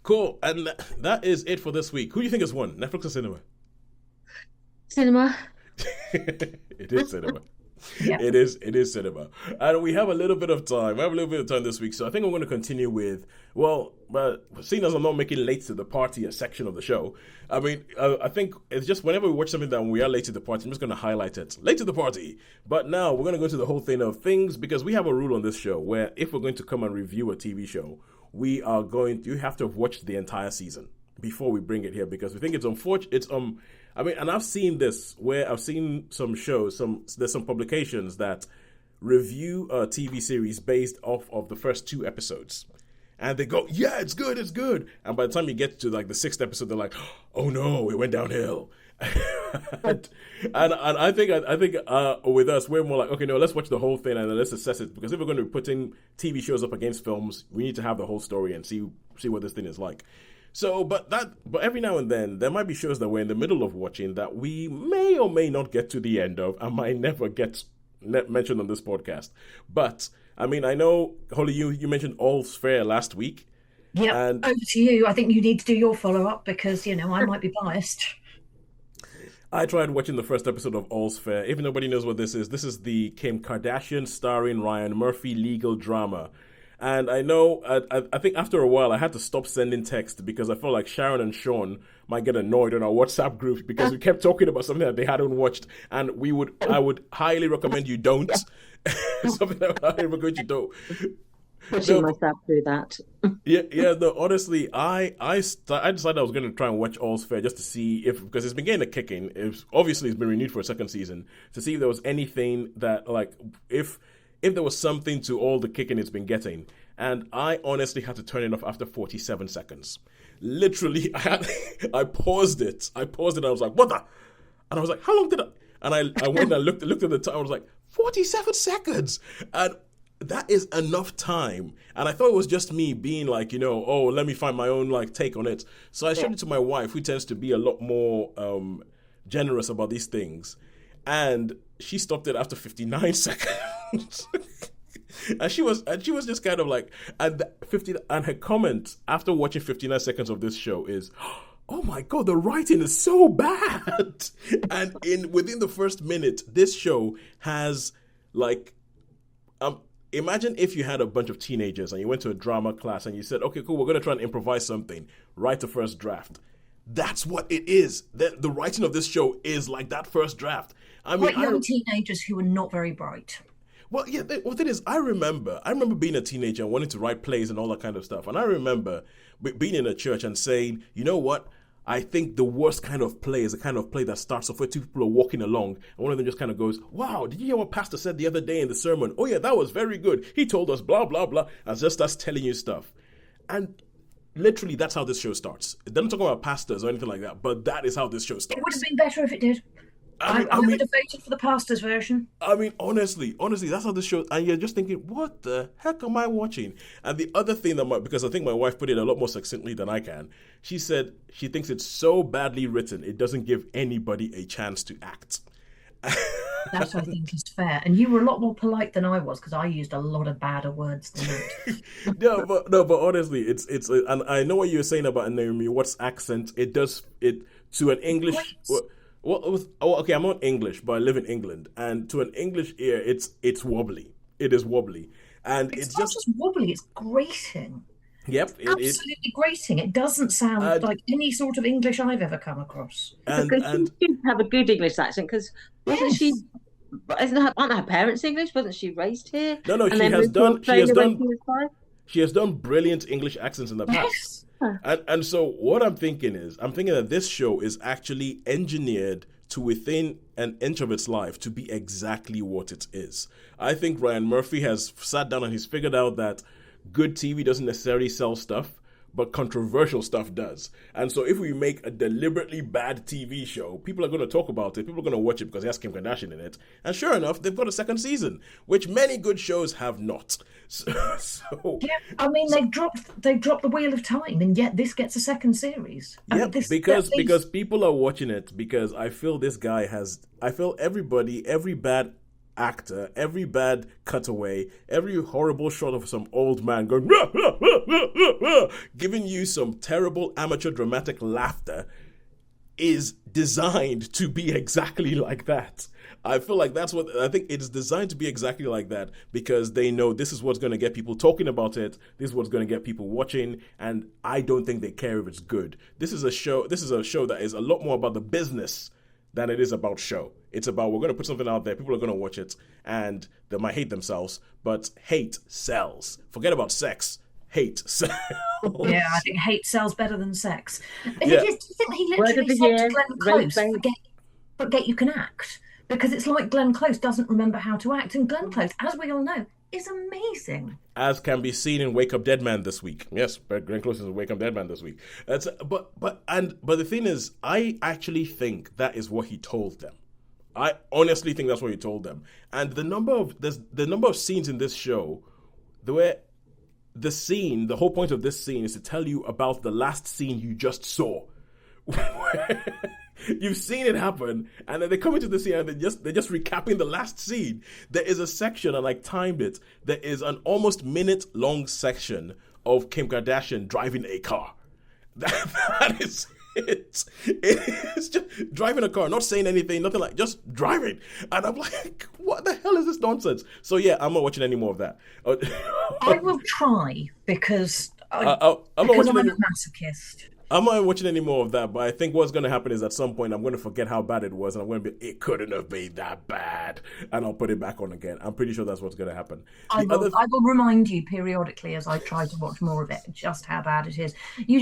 Cool. And that is it for this week. Who do you think has won, Netflix or cinema? Cinema. It is cinema. Yeah. It is cinema. And we have a little bit of time. We have a little bit of time this week. So I think I'm going to continue with, well, but seeing as I'm not making late to the party a section of the show, I mean, I think it's just whenever we watch something that we are late to the party, I'm just going to highlight it. Late to the party. But now we're going to go into the whole thing of things because we have a rule on this show where if we're going to come and review a TV show, you have to have watched the entire season before we bring it here because we think it's unfortunate. I mean, and I've seen this where I've seen some shows, there's some publications that review a TV series based off of the first two episodes. And they go, yeah, it's good, it's good. And by the time you get to like the sixth episode, they're like, oh no, it went downhill. and I think with us, we're more like, okay, no, let's watch the whole thing and then let's assess it. Because if we're going to be putting TV shows up against films, we need to have the whole story and see what this thing is like. So, but every now and then, there might be shows that we're in the middle of watching that we may or may not get to the end of and might never get mentioned on this podcast. But, I mean, I know, Holly, you mentioned All's Fair last week. Yeah. And Over to you. I think you need to do your follow-up because, I might be biased. I tried watching the first episode of All's Fair. If nobody knows what this is the Kim Kardashian starring Ryan Murphy legal drama. And I know, I think after a while, I had to stop sending text because I felt like Sharon and Sean might get annoyed on our WhatsApp group because we kept talking about something that they hadn't watched. And I would highly recommend you don't. Something that I highly recommend you don't. Pushing myself through that. Yeah. No, honestly, I decided I was going to try and watch All's Fair just to see because it's been getting a kicking. Obviously, it's been renewed for a second season to see if there was anything that like if there was something to all the kicking it's been getting. And I honestly had to turn it off after 47 seconds. Literally, I paused it. I was like, what the? And I was like, how long did I? And I went and looked at the time. I was like, 47 seconds. And that is enough time. And I thought it was just me being like, oh, let me find my own like take on it. So I showed it to my wife, who tends to be a lot more generous about these things. And she stopped it after 59 seconds. and she was just kind of like, and her comment after watching 59 seconds of this show is, oh my God, the writing is so bad. And within the first minute, this show has like, imagine if you had a bunch of teenagers and you went to a drama class and you said, okay, cool, we're going to try and improvise something, write the first draft. That's what it is. The writing of this show is like that first draft. I mean, like young teenagers who are not very bright. Well, yeah. What it is, I remember being a teenager and wanting to write plays and all that kind of stuff. And I remember being in a church and saying, you know what? I think the worst kind of play is the kind of play that starts off where two people are walking along and one of them just kind of goes, wow, did you hear what pastor said the other day in the sermon? Oh yeah, that was very good. He told us blah, blah, blah. And just starts telling you stuff. And literally, that's how this show starts. It doesn't talk about pastors or anything like that, but that is how this show starts. It would have been better if it did. I would have voted for the pastor's version. I mean, honestly, that's how this show. And you're just thinking, what the heck am I watching? And the other thing because I think my wife put it a lot more succinctly than I can. She said she thinks it's so badly written, it doesn't give anybody a chance to act. That I think is fair. And you were a lot more polite than I was because I used a lot of badder words than that. No, but honestly, it's and I know what you were saying about Naomi Watts' accent. It does it to an English. Okay, I'm not English, but I live in England, and to an English ear, it's wobbly. It is wobbly, and it's not just wobbly; it's grating. Yep, absolutely grating. It doesn't sound like any sort of English I've ever come across. And she didn't have a good English accent because wasn't she? Aren't her parents English? Wasn't she raised here? No, she has done brilliant English accents in the past. Yes. And so what I'm thinking that this show is actually engineered to within an inch of its life to be exactly what it is. I think Ryan Murphy has sat down and he's figured out that good TV doesn't necessarily sell stuff, but controversial stuff does. And so if we make a deliberately bad TV show, people are going to talk about it. People are going to watch it because it has Kim Kardashian in it. And sure enough, they've got a second season, which many good shows have not. Yeah, I mean, they dropped the Wheel of Time, and yet this gets a second series. Yeah, because people are watching it because I feel every bad actor, every bad cutaway, every horrible shot of some old man going, "Rah, rah, rah, rah, rah, rah," giving you some terrible amateur dramatic laughter is designed to be exactly like that. I feel like that's what I think it's designed to be exactly like that because they know this is what's going to get people talking about it. This is what's going to get people watching, and I don't think they care if it's good. This is a show that is a lot more about the business than it is about show. It's about we're going to put something out there, people are going to watch it, and they might hate themselves, but hate sells. Forget about sex. Hate sells. Yeah, I think hate sells better than sex. Do Yeah. you think he literally said to Glenn Close, forget you can act? Because it's like Glenn Close doesn't remember how to act, and Glenn Close, as we all know, is amazing. As can be seen in Wake Up Dead Man this week. Yes, Glenn Close is in Wake Up Dead Man this week. But the thing is, I actually think that is what he told them. I honestly think that's what he told them. And the number of scenes in this show, the whole point of this scene is to tell you about the last scene you just saw. You've seen it happen, and then they come into the scene and they're just recapping the last scene. There is a section, and I timed it. There is an almost minute-long section of Kim Kardashian driving a car. That is it. It's just driving a car, not saying anything, nothing like just driving. And I'm like, what the hell is this nonsense? So yeah, I'm not watching any more of that. I will try because I'm a masochist. I'm not watching any more of that, but I think what's going to happen is at some point I'm going to forget how bad it was, and I'm going to be, it couldn't have been that bad, and I'll put it back on again. I'm pretty sure that's what's going to happen. I will remind you periodically as I try to watch more of it just how bad it is. You